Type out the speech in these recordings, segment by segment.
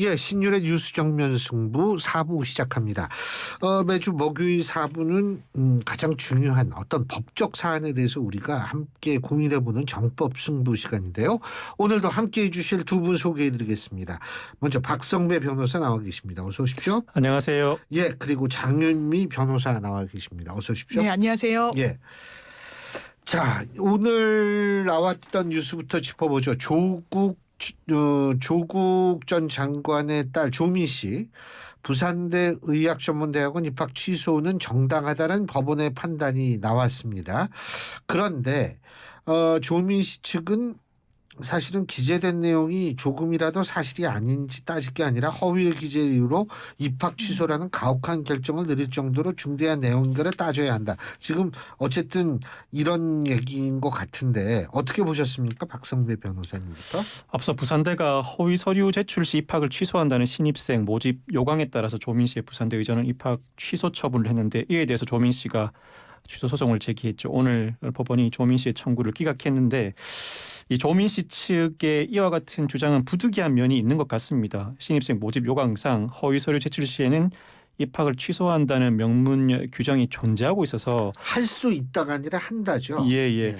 예, 신율의 뉴스 정면 승부 4부 시작합니다. 매주 목요일 4부는 가장 중요한 어떤 법적 사안에 대해서 우리가 함께 고민해보는 정법 승부 시간인데요. 오늘도 함께해 주실 두 분 소개해드리겠습니다. 먼저 박성배 변호사 나와 계십니다. 어서 오십시오. 안녕하세요. 예, 그리고 장윤미 변호사 나와 계십니다. 어서 오십시오. 네, 안녕하세요. 예. 자, 오늘 나왔던 뉴스부터 짚어보죠. 조국 전 장관의 딸 조민 씨 부산대 의학전문대학원 입학 취소는 정당하다는 법원의 판단이 나왔습니다. 그런데 조민 씨 측은 사실은 기재된 내용이 조금이라도 사실이 아닌지 따질 게 아니라 허위 기재 이유로 입학 취소라는 가혹한 결정을 내릴 정도로 중대한 내용인가를 따져야 한다. 지금 어쨌든 이런 얘기인 것 같은데 어떻게 보셨습니까? 박성배 변호사님부터. 앞서 부산대가 허위 서류 제출 시 입학을 취소한다는 신입생 모집 요강에 따라서 조민 씨의 부산대 의전은 입학 취소 처분을 했는데 이에 대해서 조민 씨가 취소 소송을 제기했죠. 오늘 법원이 조민 씨의 청구를 기각했는데 이 조민 씨 측의 이와 같은 주장은 부득이한 면이 있는 것 같습니다. 신입생 모집 요강상 허위 서류 제출 시에는 입학을 취소한다는 명문 규정이 존재하고 있어서 할 수 있다가 아니라 한다죠. 예.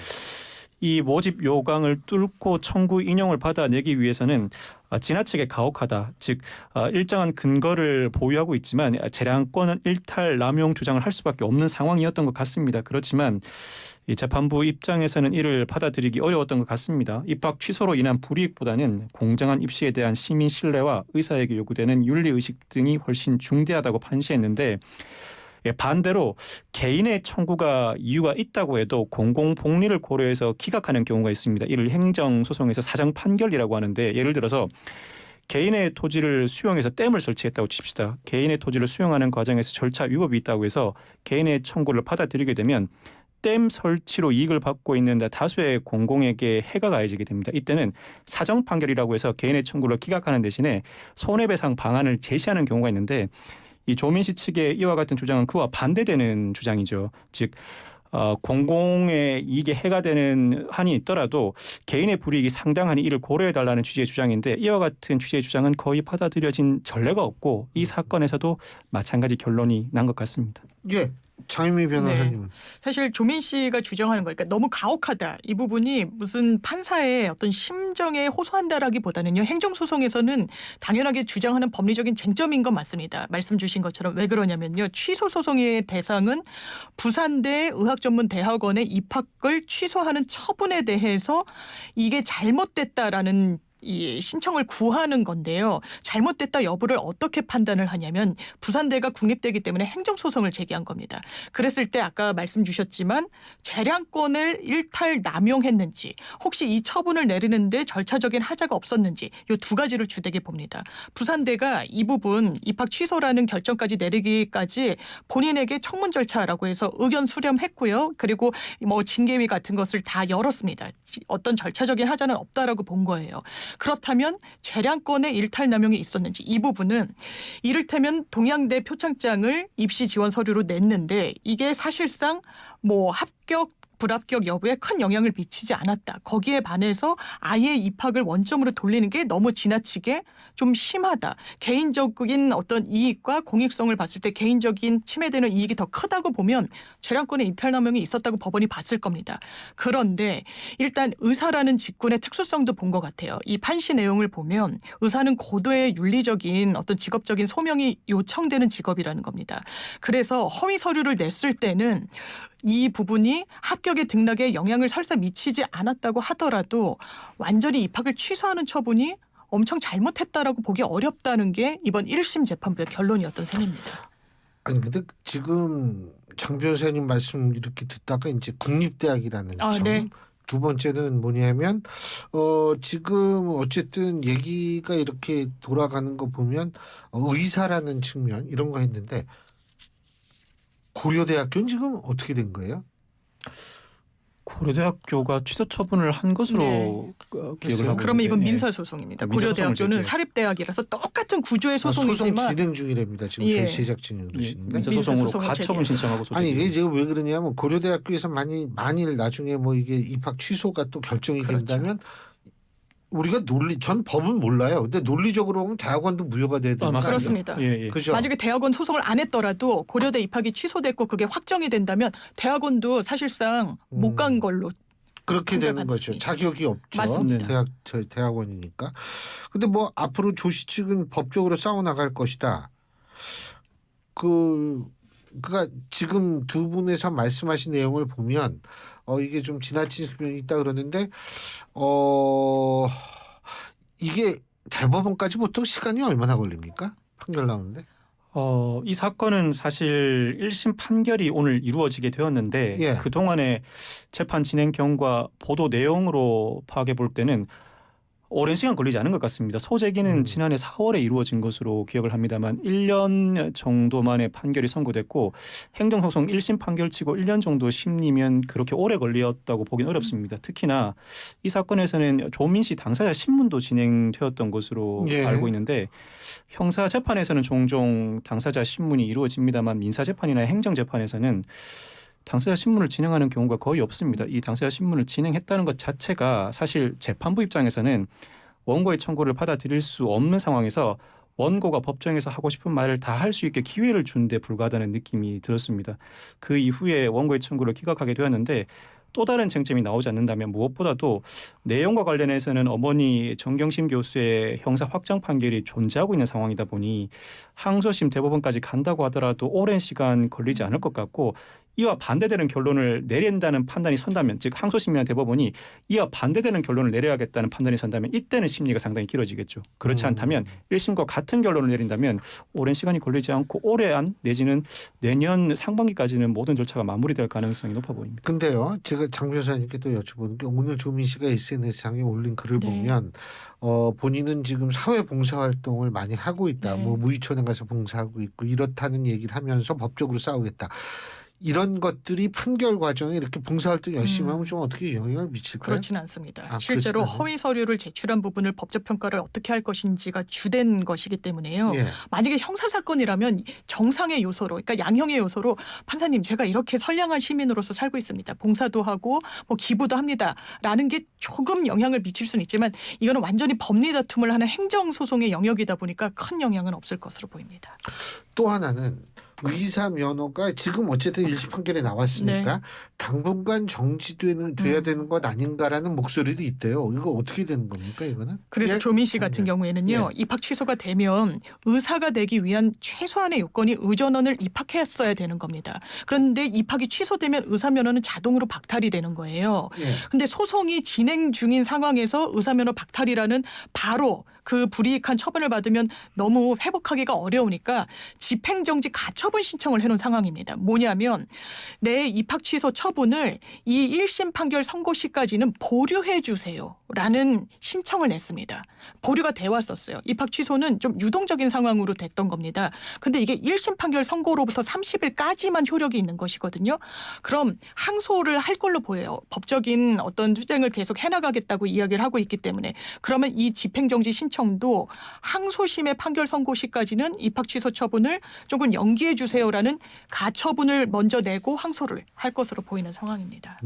이 모집 요강을 뚫고 청구 인용을 받아내기 위해서는 지나치게 가혹하다. 즉 일정한 근거를 보유하고 있지만 재량권은 일탈 남용 주장을 할 수밖에 없는 상황이었던 것 같습니다. 그렇지만 이 재판부 입장에서는 이를 받아들이기 어려웠던 것 같습니다. 입학 취소로 인한 불이익보다는 공정한 입시에 대한 시민 신뢰와 의사에게 요구되는 윤리의식 등이 훨씬 중대하다고 판시했는데 반대로 개인의 청구가 이유가 있다고 해도 공공복리를 고려해서 기각하는 경우가 있습니다. 이를 행정소송에서 사정 판결이라고 하는데 예를 들어서 개인의 토지를 수용해서 댐을 설치했다고 칩시다. 개인의 토지를 수용하는 과정에서 절차 위법이 있다고 해서 개인의 청구를 받아들이게 되면 댐 설치로 이익을 받고 있는 다수의 공공에게 해가 가해지게 됩니다. 이때는 사정 판결이라고 해서 개인의 청구를 기각하는 대신에 손해배상 방안을 제시하는 경우가 있는데 이 조민 씨 측의 이와 같은 주장은 그와 반대되는 주장이죠. 즉 공공의 이익에 해가 되는 한이 있더라도 개인의 불이익이 상당하니 이를 고려해달라는 취지의 주장인데 이와 같은 취지의 주장은 거의 받아들여진 전례가 없고 이 사건에서도 마찬가지 결론이 난 것 같습니다. 예. 장윤미 변호사님은. 네. 사실 조민 씨가 주장하는 거니까 너무 가혹하다. 이 부분이 무슨 판사의 어떤 심정에 호소한다라기보다는요. 행정소송에서는 당연하게 주장하는 법리적인 쟁점인 건 맞습니다. 말씀 주신 것처럼 왜 그러냐면요. 취소 소송의 대상은 부산대 의학전문대학원의 입학을 취소하는 처분에 대해서 이게 잘못됐다라는 이 신청을 구하는 건데요. 잘못됐다 여부를 어떻게 판단을 하냐면 부산대가 국립대이기 때문에 행정소송을 제기한 겁니다. 그랬을 때 아까 말씀 주셨지만 재량권을 일탈 남용했는지 혹시 이 처분을 내리는데 절차적인 하자가 없었는지 이 두 가지를 주되게 봅니다. 부산대가 이 부분 입학 취소라는 결정까지 내리기까지 본인에게 청문 절차라고 해서 의견 수렴했고요. 그리고 뭐 징계위 같은 것을 다 열었습니다. 어떤 절차적인 하자는 없다라고 본 거예요. 그렇다면 재량권의 일탈 남용이 있었는지 이 부분은 이를테면 동양대 표창장을 입시 지원 서류로 냈는데 이게 사실상 뭐 합격 불합격 여부에 큰 영향을 미치지 않았다. 거기에 반해서 아예 입학을 원점으로 돌리는 게 너무 지나치게 좀 심하다. 개인적인 어떤 이익과 공익성을 봤을 때 개인적인 침해되는 이익이 더 크다고 보면 재량권의 이탈 남용이 있었다고 법원이 봤을 겁니다. 그런데 일단 의사라는 직군의 특수성도 본 것 같아요. 이 판시 내용을 보면 의사는 고도의 윤리적인 어떤 직업적인 소명이 요청되는 직업이라는 겁니다. 그래서 허위 서류를 냈을 때는 이 부분이 합격의 등락에 영향을 설사 미치지 않았다고 하더라도 완전히 입학을 취소하는 처분이 엄청 잘못했다라고 보기 어렵다는 게 이번 1심 재판부의 결론이었던 셈입니다. 아니 근데 지금 장 변호사님 말씀 이렇게 듣다가 이제 국립대학이라는 점. 네. 두 번째는 뭐냐면 지금 어쨌든 얘기가 이렇게 돌아가는 거 보면 의사라는 측면 이런 거 했는데 고려대학교는 지금 어떻게 된 거예요? 고려대학교가 취소 처분을 한 것으로 기억을 하고 그러면 이건 있는데, 민사 소송입니다. 민사소송을 고려대학교는 제기해요. 사립대학이라서 똑같은 구조의 소송 소송이지만 진행 중이랍니다. 지금 예. 제작진이 그러시는데. 민사소송으로 민사소송을 가처분 신청하고 아니 이게 소송이 제가 왜 그러냐면 고려대학교에서 만일 나중에 뭐 이게 입학 취소가 또 결정이 그렇죠. 된다면 우리가 전 법은 몰라요. 근데 논리적으로 보면 대학원도 무효가 돼야 되는 거 아니에요? 그렇습니다. 예, 예. 그죠? 만약에 대학원 소송을 안 했더라도 고려대 입학이 취소됐고 그게 확정이 된다면 대학원도 사실상 못 간 걸로. 그렇게 되는 거죠. 받습니다. 자격이 없죠. 맞습니다. 대학원이니까. 근데 뭐 앞으로 조씨 측은 법적으로 싸워 나갈 것이다. 그가 지금 두 분에서 말씀하신 내용을 보면 이게 좀 지나친 측면이 있다 그러는데 이게 대법원까지 보통 시간이 얼마나 걸립니까? 판결 나오는데. 이 사건은 사실 1심 판결이 오늘 이루어지게 되었는데 예. 그동안의 재판 진행 경과 보도 내용으로 파악해 볼 때는 오랜 시간 걸리지 않은 것 같습니다. 소재기는 지난해 4월에 이루어진 것으로 기억을 합니다만 1년 정도 만에 판결이 선고됐고 행정소송 1심 판결치고 1년 정도 심리면 그렇게 오래 걸렸다고 보기는 어렵습니다. 특히나 이 사건에서는 조민 씨 당사자 신문도 진행되었던 것으로 예. 알고 있는데 형사 재판에서는 종종 당사자 신문이 이루어집니다만 민사 재판이나 행정 재판에서는 당사자 신문을 진행하는 경우가 거의 없습니다. 이 당사자 신문을 진행했다는 것 자체가 사실 재판부 입장에서는 원고의 청구를 받아들일 수 없는 상황에서 원고가 법정에서 하고 싶은 말을 다 할 수 있게 기회를 준 데 불과하다는 느낌이 들었습니다. 그 이후에 원고의 청구를 기각하게 되었는데 또 다른 쟁점이 나오지 않는다면 무엇보다도 내용과 관련해서는 어머니 정경심 교수의 형사 확정 판결이 존재하고 있는 상황이다 보니 항소심 대법원까지 간다고 하더라도 오랜 시간 걸리지 않을 것 같고 이와 반대되는 결론을 내린다는 판단이 선다면 즉 항소심이나 대법원이 이와 반대되는 결론을 내려야겠다는 판단이 선다면 이때는 심리가 상당히 길어지겠죠. 그렇지 않다면 1심과 같은 결론을 내린다면 오랜 시간이 걸리지 않고 올해 안 내지는 내년 상반기까지는 모든 절차가 마무리될 가능성이 높아 보입니다. 근데요, 제가 장 변호사님께 또 여쭤보는 게 오늘 조민 씨가 SNS상에 올린 글을 네. 보면 본인은 지금 사회 봉사 활동을 많이 하고 있다. 네. 뭐 무의촌에 가서 봉사하고 있고 이렇다는 얘기를 하면서 법적으로 싸우겠다. 이런 것들이 판결 과정에 이렇게 봉사활동 열심히 하면 좀 어떻게 영향을 미칠까요? 그렇지는 않습니다. 아, 실제로 그렇진 않아요? 허위 서류를 제출한 부분을 법적 평가를 어떻게 할 것인지가 주된 것이기 때문에요. 예. 만약에 형사 사건이라면 정상의 요소로, 그러니까 양형의 요소로 판사님 제가 이렇게 선량한 시민으로서 살고 있습니다. 봉사도 하고 뭐 기부도 합니다라는 게 조금 영향을 미칠 수는 있지만 이거는 완전히 법리 다툼을 하는 행정 소송의 영역이다 보니까 큰 영향은 없을 것으로 보입니다. 또 하나는 의사 면허가 지금 어쨌든 1심 판결에 나왔으니까 네. 당분간 돼야 되는 것 아닌가라는 목소리도 있대요. 이거 어떻게 되는 겁니까 이거는? 그래서 예? 조민 씨 같은 경우에는요. 입학 취소가 되면 의사가 되기 위한 최소한의 요건이 의전원을 입학했어야 되는 겁니다. 그런데 입학이 취소되면 의사 면허는 자동으로 박탈이 되는 거예요. 예. 근데 소송이 진행 중인 상황에서 의사 면허 박탈이라는 바로 그 불이익한 처분을 받으면 너무 회복하기가 어려우니까 집행정지 가처분 신청을 해놓은 상황입니다. 뭐냐면 내 입학 취소 처분을 이 1심 판결 선고 시까지는 보류해 주세요라는 신청을 냈습니다. 보류가 돼 왔었어요. 입학 취소는 좀 유동적인 상황으로 됐던 겁니다. 근데 이게 1심 판결 선고로부터 30일까지만 효력이 있는 것이거든요. 그럼 항소를 할 걸로 보여요. 법적인 어떤 투쟁을 계속 해나가겠다고 이야기를 하고 있기 때문에 그러면 이 집행정지 신청도 항소심의 판결 선고 시까지는 입학 취소 처분을 조금 연기해 주세요라는 가처분을 먼저 내고 항소를 할 것으로 보이는 상황입니다.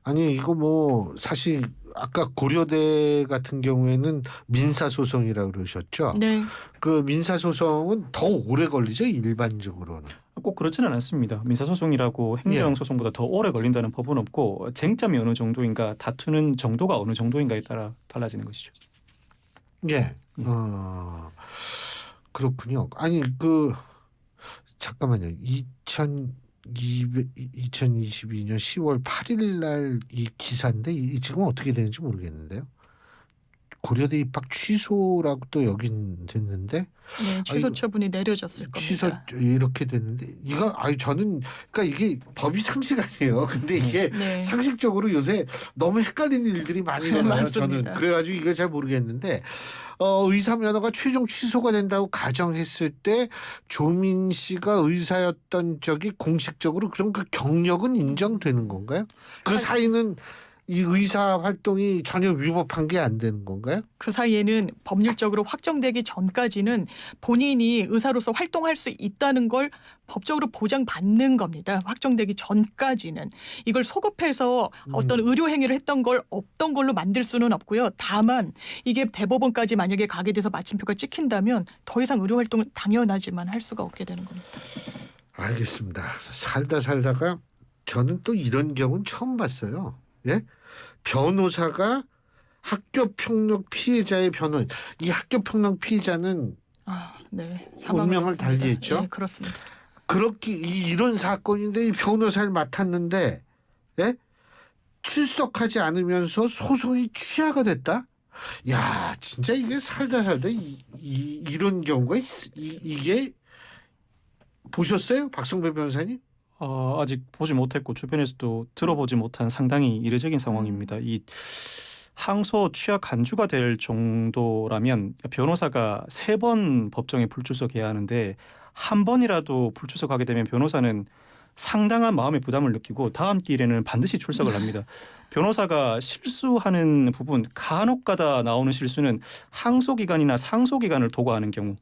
아니 이거 뭐 사실 아까 고려대 같은 경우에는 민사소송이라고 그러셨죠? 네. 그 민사소송은 더 오래 걸리죠 일반적으로는. 꼭 그렇지는 않습니다. 민사소송이라고 행정소송보다 더 오래 걸린다는 법은 없고 쟁점이 어느 정도인가 다투는 정도가 어느 정도인가에 따라 달라지는 것이죠. 예. 그렇군요. 아니 잠깐만요. 2022년 10월 8일 날 이 기사인데 지금 어떻게 되는지 모르겠는데요. 고려대 입학 취소라고 또 여긴 됐는데 네, 취소 처분이 내려졌을 겁니다. 취소 이렇게 됐는데 이거 저는 그러니까 이게 법이 상식 아니에요. 근데 이게 네. 상식적으로 요새 너무 헷갈리는 일들이 많이 일어나요. 맞습니다. 저는 그래가지고 이거 잘 모르겠는데 의사 면허가 최종 취소가 된다고 가정했을 때 조민 씨가 의사였던 적이 공식적으로 그럼 그 경력은 인정되는 건가요? 그 사이는 이 의사 활동이 전혀 위법한 게 안 되는 건가요? 그 사이에는 법률적으로 확정되기 전까지는 본인이 의사로서 활동할 수 있다는 걸 법적으로 보장받는 겁니다. 확정되기 전까지는. 이걸 소급해서 어떤 의료 행위를 했던 걸 없던 걸로 만들 수는 없고요. 다만 이게 대법원까지 만약에 가게 돼서 마침표가 찍힌다면 더 이상 의료 활동을 당연하지만 할 수가 없게 되는 겁니다. 알겠습니다. 살다가 저는 또 이런 경우는 처음 봤어요. 예? 변호사가 학교폭력 피해자의 변호인. 이 학교폭력 피해자는 네. 운명을 사망했습니다. 달리했죠. 네, 그렇습니다. 그렇게 이런 사건인데 이 변호사를 맡았는데 예? 출석하지 않으면서 소송이 취하가 됐다? 야, 진짜 이게 살다 이런 경우가 이게 보셨어요? 박성배 변호사님? 아직 보지 못했고 주변에서도 들어보지 못한 상당히 이례적인 상황입니다. 이 항소 취하 간주가 될 정도라면 변호사가 3번 법정에 불출석해야 하는데 한 번이라도 불출석하게 되면 변호사는 상당한 마음의 부담을 느끼고 다음 기일에는 반드시 출석을 합니다. 변호사가 실수하는 부분 간혹가다 나오는 실수는 항소기간이나 상소기간을 도과하는 경우는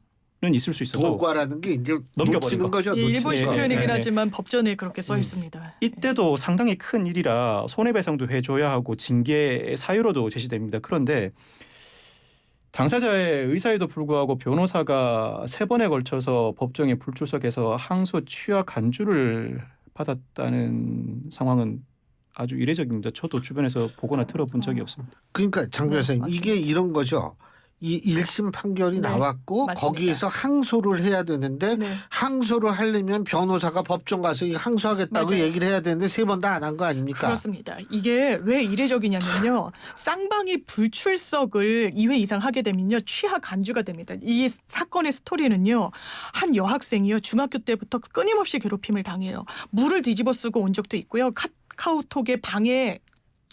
있을 수 있어서 도과라는 게 이제 넘겨버린 놓치는 거. 거죠. 예, 일본식 네, 표현이긴 네, 네. 하지만 법전에 그렇게 써 있습니다. 이때도 상당히 큰 일이라 손해배상도 해줘야 하고 징계 사유로도 제시됩니다. 그런데 당사자의 의사에도 불구하고 변호사가 3번에 걸쳐서 법정에 불출석해서 항소 취하 간주를 받았다는 상황은 아주 이례적입니다. 저도 주변에서 보거나 들어본 적이 없습니다. 그러니까 장 변호사님 맞습니다. 이게 이런 거죠. 이 1심 판결이 네, 나왔고 맞습니다. 거기에서 항소를 해야 되는데 네. 항소를 하려면 변호사가 법정 가서 이거 항소하겠다고 맞아요. 얘기를 해야 되는데 3번 다 안 한 거 아닙니까? 그렇습니다. 이게 왜 이례적이냐면요. 쌍방이 불출석을 2회 이상 하게 되면요. 취하 간주가 됩니다. 이 사건의 스토리는요. 한 여학생이요. 중학교 때부터 끊임없이 괴롭힘을 당해요. 물을 뒤집어 쓰고 온 적도 있고요. 카카오톡에 방에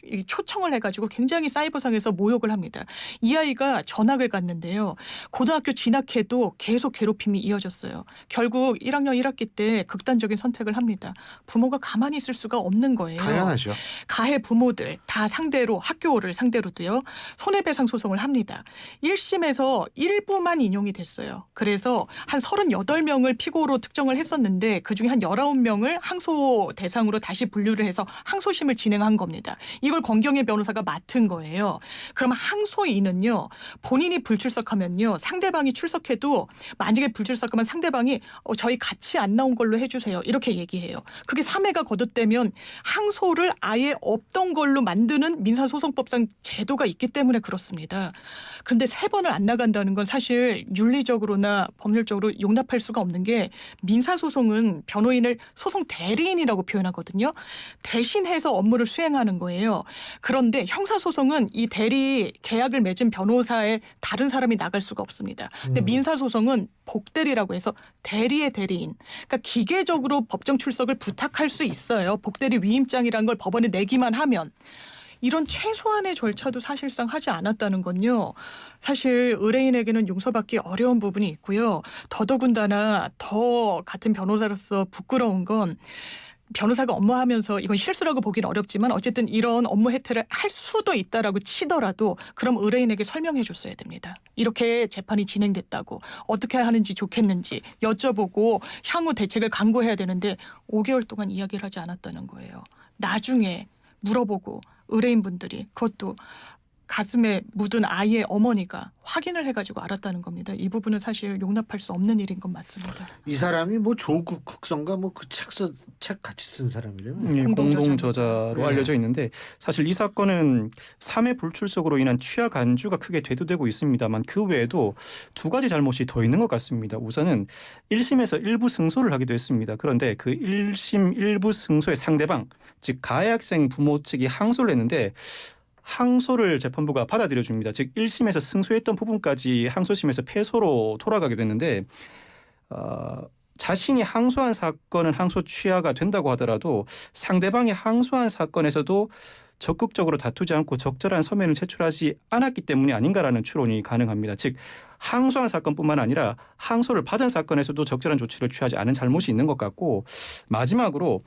이 초청을 해가지고 굉장히 사이버상에서 모욕을 합니다. 이 아이가 전학을 갔는데요. 고등학교 진학해도 계속 괴롭힘이 이어졌어요. 결국 1학년 1학기 때 극단적인 선택을 합니다. 부모가 가만히 있을 수가 없는 거예요. 당연하죠. 가해 부모들 다 상대로 학교를 상대로도요. 손해배상 소송을 합니다. 1심에서 일부만 인용이 됐어요. 그래서 한 38명을 피고로 특정을 했었는데 그중에 한 19명을 항소 대상으로 다시 분류를 해서 항소심을 진행한 겁니다. 이걸 권경혜 변호사가 맡은 거예요. 그럼 항소인은요. 본인이 불출석하면요. 상대방이 출석해도 만약에 불출석하면 상대방이 저희 같이 안 나온 걸로 해주세요. 이렇게 얘기해요. 그게 3회가 거듭되면 항소를 아예 없던 걸로 만드는 민사소송법상 제도가 있기 때문에 그렇습니다. 그런데 3번을 안 나간다는 건 사실 윤리적으로나 법률적으로 용납할 수가 없는 게 민사소송은 변호인을 소송 대리인이라고 표현하거든요. 대신해서 업무를 수행하는 거예요. 그런데 형사소송은 이 대리 계약을 맺은 변호사에 다른 사람이 나갈 수가 없습니다. 근데 민사소송은 복대리라고 해서 대리의 대리인. 그러니까 기계적으로 법정 출석을 부탁할 수 있어요. 복대리 위임장이라는 걸 법원에 내기만 하면. 이런 최소한의 절차도 사실상 하지 않았다는 건요. 사실 의뢰인에게는 용서받기 어려운 부분이 있고요. 더더군다나 더 같은 변호사로서 부끄러운 건 변호사가 업무하면서 이건 실수라고 보기는 어렵지만 어쨌든 이런 업무 혜택을 할 수도 있다라고 치더라도 그럼 의뢰인에게 설명해 줬어야 됩니다. 이렇게 재판이 진행됐다고 어떻게 하는지 좋겠는지 여쭤보고 향후 대책을 강구해야 되는데 5개월 동안 이야기를 하지 않았다는 거예요. 나중에 물어보고 의뢰인분들이 그것도 가슴에 묻은 아이의 어머니가 확인을 해가지고 알았다는 겁니다. 이 부분은 사실 용납할 수 없는 일인 건 맞습니다. 이 사람이 뭐 조국 국성가 뭐 그 책 같이 쓴 사람이래요. 공동저자로 네. 알려져 있는데 사실 이 사건은 3회 불출석으로 인한 취하 간주가 크게 대두되고 있습니다만 그 외에도 2가지 잘못이 더 있는 것 같습니다. 우선은 1심에서 일부 승소를 하기도 했습니다. 그런데 그 1심 일부 승소의 상대방 즉 가해 학생 부모 측이 항소를 했는데 항소를 재판부가 받아들여 줍니다. 즉 1심에서 승소했던 부분까지 항소심에서 패소로 돌아가게 됐는데 자신이 항소한 사건은 항소 취하가 된다고 하더라도 상대방이 항소한 사건에서도 적극적으로 다투지 않고 적절한 서면을 제출하지 않았기 때문이 아닌가라는 추론이 가능합니다. 즉 항소한 사건뿐만 아니라 항소를 받은 사건에서도 적절한 조치를 취하지 않은 잘못이 있는 것 같고 마지막으로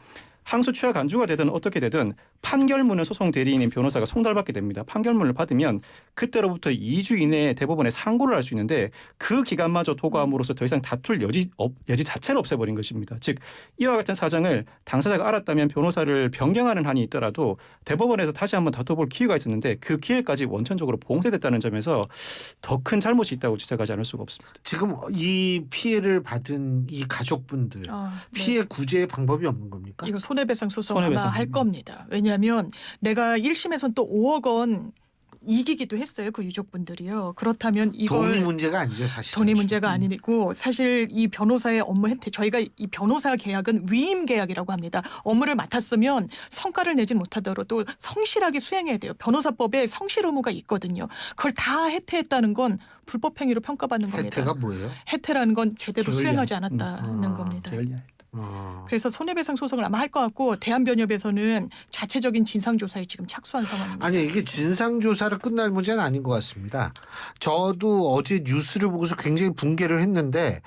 항소 취하 간주가 되든 어떻게 되든 판결문을 소송 대리인인 변호사가 송달받게 됩니다. 판결문을 받으면 그때로부터 2주 이내에 대법원에 상고를 할 수 있는데 그 기간마저 도과함으로써 더 이상 다툴 여지 자체를 없애버린 것입니다. 즉 이와 같은 사정을 당사자가 알았다면 변호사를 변경하는 한이 있더라도 대법원에서 다시 한번 다퉈볼 기회가 있었는데 그 기회까지 원천적으로 봉쇄됐다는 점에서 더 큰 잘못이 있다고 지적하지 않을 수가 없습니다. 지금 이 피해를 받은 이 가족분들 네. 피해 구제의 방법이 없는 겁니까? 이거 손해배상 소송 손해배상. 아마 할 겁니다. 왜냐하면 내가 1심에서는 또 5억 원 이기기도 했어요. 그 유족분들이요. 그렇다면 이걸 돈이 문제가 아니죠, 사실. 돈이 문제가 아니고 사실 이 변호사의 업무 혜택 저희가 이 변호사 계약은 위임 계약이라고 합니다. 업무를 맡았으면 성과를 내지 못하더라도 성실하게 수행해야 돼요. 변호사법에 성실 의무가 있거든요. 그걸 다 해태했다는 건 불법 행위로 평가받는 겁니다. 혜태가 뭐예요? 해태라는 건 제대로 게을리한. 수행하지 않았다는 아, 겁니다. 어. 그래서 손해배상 소송을 아마 할 것 같고 대한변협에서는 자체적인 진상조사에 지금 착수한 상황입니다. 아니 이게 진상조사로 끝날 문제는 아닌 것 같습니다. 저도 어제 뉴스를 보고서 굉장히 붕괴를 했는데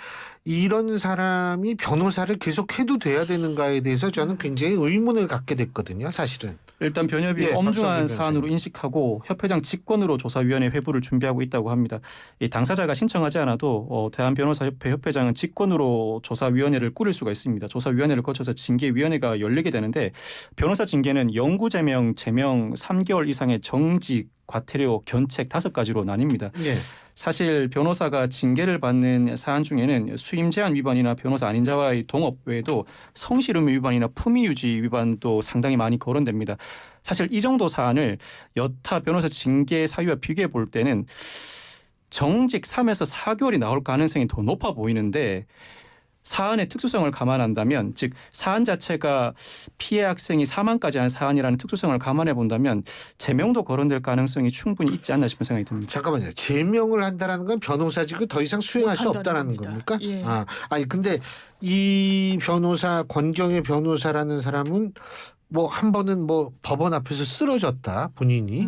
이런 사람이 변호사를 계속 해도 돼야 되는가에 대해서 저는 굉장히 의문을 갖게 됐거든요. 사실은. 일단 변협이 예, 엄중한 박성민 사안으로 변호사님. 인식하고 협회장 직권으로 조사위원회 회부를 준비하고 있다고 합니다. 이 당사자가 신청하지 않아도 대한변호사협회 협회장은 직권으로 조사위원회를 꾸릴 수가 있습니다. 조사위원회를 거쳐서 징계위원회가 열리게 되는데 변호사 징계는 영구 제명, 제명 3개월 이상의 정직, 과태료, 견책 5가지로 나뉩니다. 예. 사실 변호사가 징계를 받는 사안 중에는 수임 제한 위반이나 변호사 아닌 자와의 동업 외에도 성실 의무 위반이나 품위 유지 위반도 상당히 많이 거론됩니다. 사실 이 정도 사안을 여타 변호사 징계 사유와 비교해 볼 때는 정직 3에서 4개월이 나올 가능성이 더 높아 보이는데 사안의 특수성을 감안한다면 즉 사안 자체가 피해 학생이 사망까지 한 사안이라는 특수성을 감안해 본다면 제명도 거론될 가능성이 충분히 있지 않나 싶은 생각이 듭니다. 잠깐만요. 제명을 한다는 건 변호사직을 더 이상 수행할 수 못한다는 없다는 겁니다. 겁니까? 예. 아니 근데 이 변호사 권경의 변호사라는 사람은 뭐 한 번은 뭐 법원 앞에서 쓰러졌다 본인이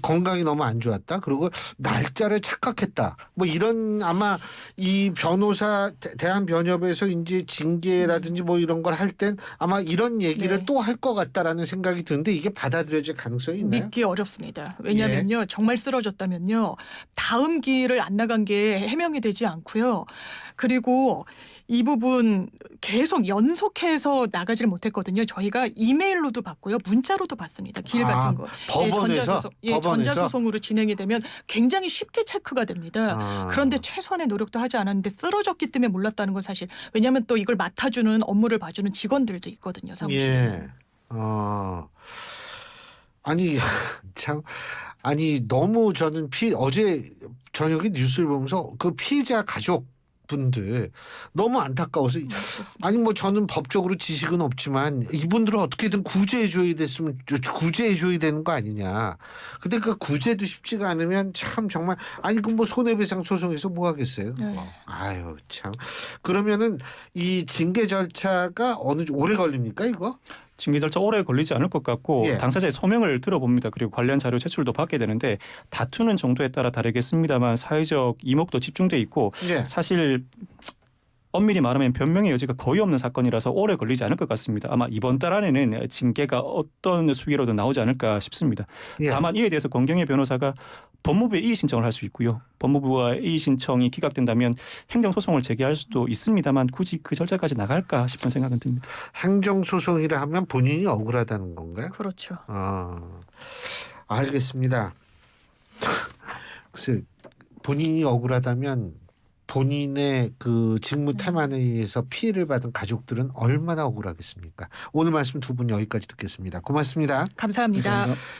건강이 너무 안 좋았다. 그리고 날짜를 착각했다. 뭐 이런 아마 이 변호사 대한변협에서 이제 징계라든지 뭐 이런 걸 할 땐 아마 이런 얘기를 네. 또 할 것 같다라는 생각이 드는데 이게 받아들여질 가능성이 있나요? 믿기 어렵습니다. 왜냐하면요. 정말 쓰러졌다면요. 다음 길을 안 나간 게 해명이 되지 않고요. 그리고 이 부분 계속 연속해서 나가지를 못했거든요. 저희가 이메일로도 받고요. 문자로도 받습니다. 길 같은 거. 법원에서? 전자소송으로 진행이 되면 굉장히 쉽게 체크가 됩니다. 그런데 최소한의 노력도 하지 않았는데 쓰러졌기 때문에 몰랐다는 건 사실. 왜냐하면 또 이걸 맡아주는 업무를 봐주는 직원들도 있거든요. 사무실에. 예. 아니 참 아니 너무 저는 어제 저녁에 뉴스를 보면서 그 피해자 가족분들 너무 안타까워서 아니 뭐 저는 법적으로 지식은 없지만 이분들을 어떻게든 구제해줘야 됐으면 구제해줘야 되는 거 아니냐. 근데 그 구제도 쉽지가 않으면 참 정말 아니 그 뭐 손해배상 소송에서 뭐 하겠어요. 네. 아유 참. 그러면은 이 징계 절차가 오래 걸립니까 이거? 징계 절차 오래 걸리지 않을 것 같고 예. 당사자의 소명을 들어봅니다. 그리고 관련 자료 제출도 받게 되는데 다투는 정도에 따라 다르겠습니다만 사회적 이목도 집중돼 있고 예. 사실 엄밀히 말하면 변명의 여지가 거의 없는 사건이라서 오래 걸리지 않을 것 같습니다. 아마 이번 달 안에는 징계가 어떤 수위로도 나오지 않을까 싶습니다. 예. 다만 이에 대해서 권경의 변호사가 법무부에 이의 신청을 할 수 있고요. 법무부와 이의 신청이 기각된다면 행정소송을 제기할 수도 있습니다만 굳이 그 절차까지 나갈까 싶은 생각은 듭니다. 행정소송이라 하면 본인이 억울하다는 건가요? 그렇죠. 알겠습니다. 글쎄 본인이 억울하다면 본인의 그 직무 태만에 의해서 피해를 받은 가족들은 얼마나 억울하겠습니까? 오늘 말씀 두 분 여기까지 듣겠습니다. 고맙습니다. 감사합니다. 감사합니다.